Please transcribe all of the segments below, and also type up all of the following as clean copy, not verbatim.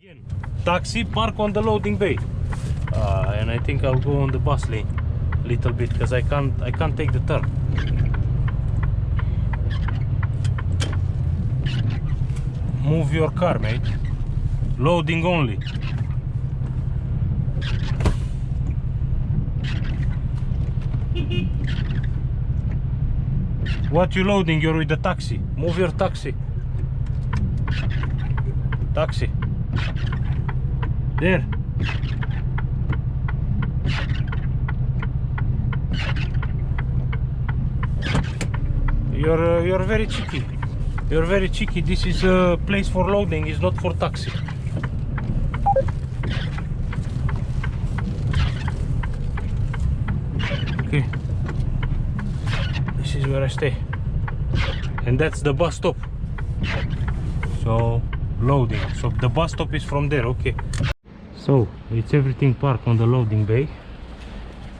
Again, taxi park on the loading bay, and I think I'll go on the bus lane a little bit because I can't take the turn. Move your car, mate. Loading only. What you loading? You're with the taxi. Move your taxi. Taxi. There. You're very cheeky. You're very cheeky. This is a place for loading. It's not for taxi. Okay. This is where I stay. And that's the bus stop. So loading. So the bus stop is from there. Okay. So it's everything parked on the loading bay.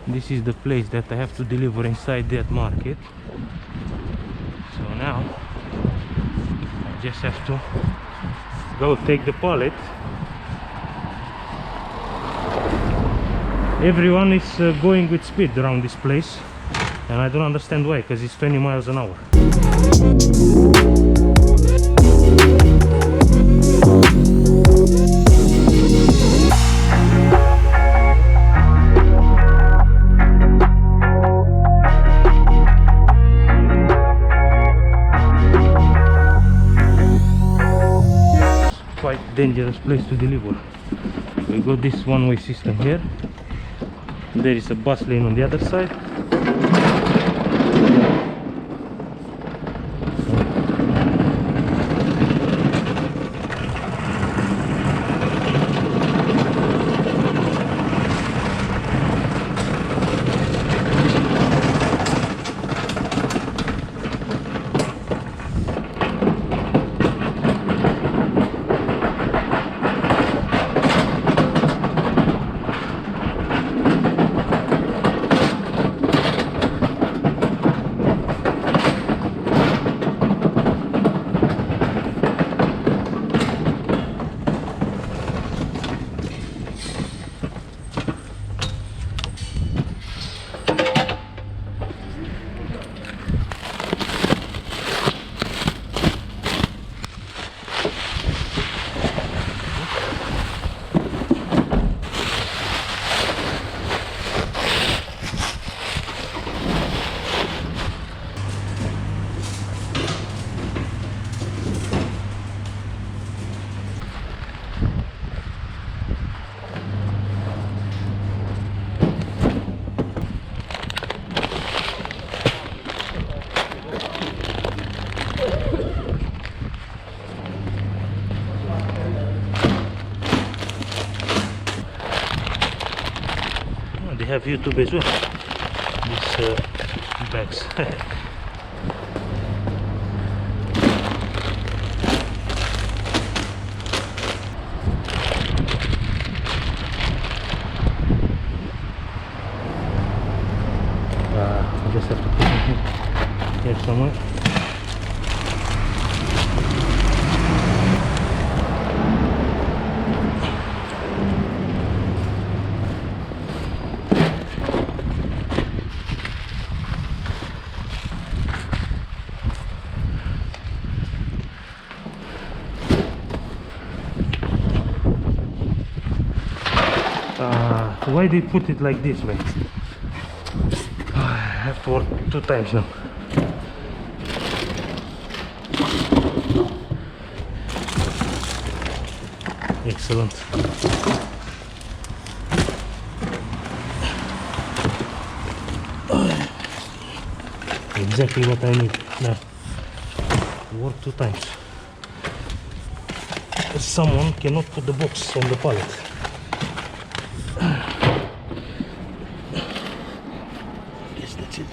This is the place that I have to deliver inside that market. So now I just have to go take the pallet. Everyone is going with speed around this place, and I don't understand why, because it's 20 miles an hour. Quite dangerous place to deliver. We got this one-way system here. There is a bus lane on the other side. They have YouTube as well, these bags. I just have to put it here somewhere. Why they put it like this, man? I have to work 2 times now. Excellent. Exactly what I need now. Work 2 times. Someone cannot put the box on the pallet. Yes, that's it.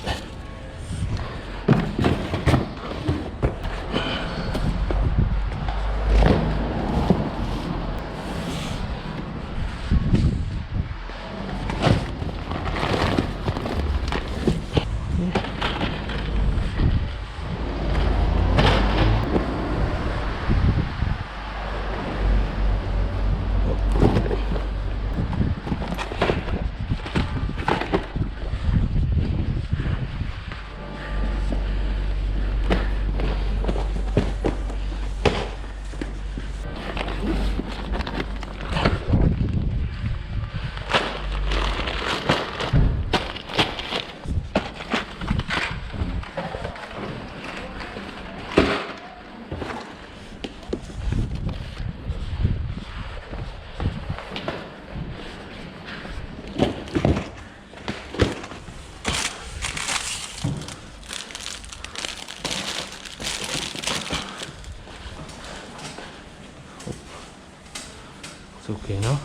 It's okay now.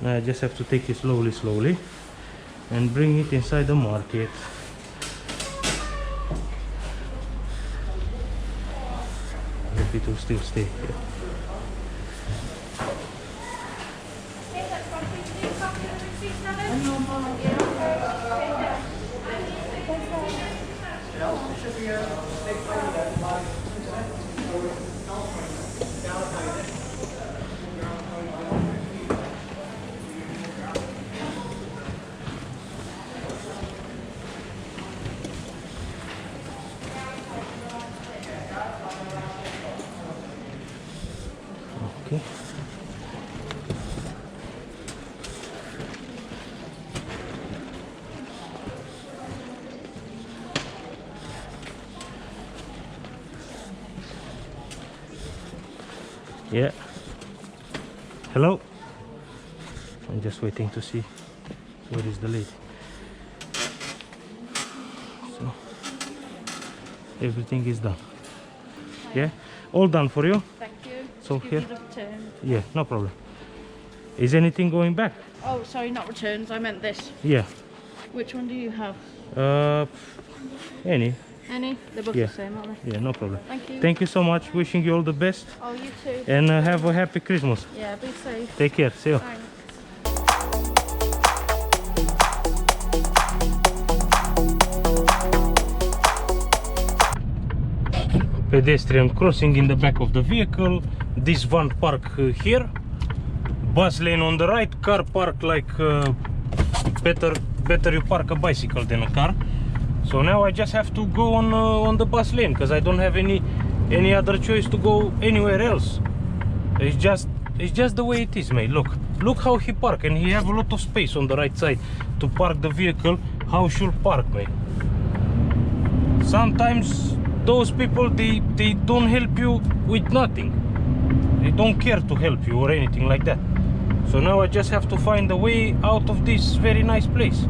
Now I just have to take it slowly and bring it inside the market. Hope it will still stay here. Okay. Yeah. Hello. I'm just waiting to see where is the lady. So everything is done. Yeah, all done for you. Thank you. So Give here. you the return. Yeah, no problem. Is anything going back? Oh, sorry, not returns. I meant this. Yeah. Which one do you have? Any? Any? They're both Yeah. the same, aren't they? Yeah, no problem. Thank you. Thank you so much. Wishing you all the best Oh, you too. and have a happy Christmas. Yeah, be safe. Take care. See you. Thanks. Pedestrian crossing in the back of the vehicle. This van park here. Bus lane on the right. Car park like better you park a bicycle than a car. So now I just have to go on the bus lane because I don't have any other choice to go anywhere else. It's just the way it is, mate. Look how he park, and he have a lot of space on the right side to park the vehicle. How should park, mate? Sometimes those people they don't help you with nothing. They don't care to help you or anything like that. So now I just have to find a way out of this very nice place.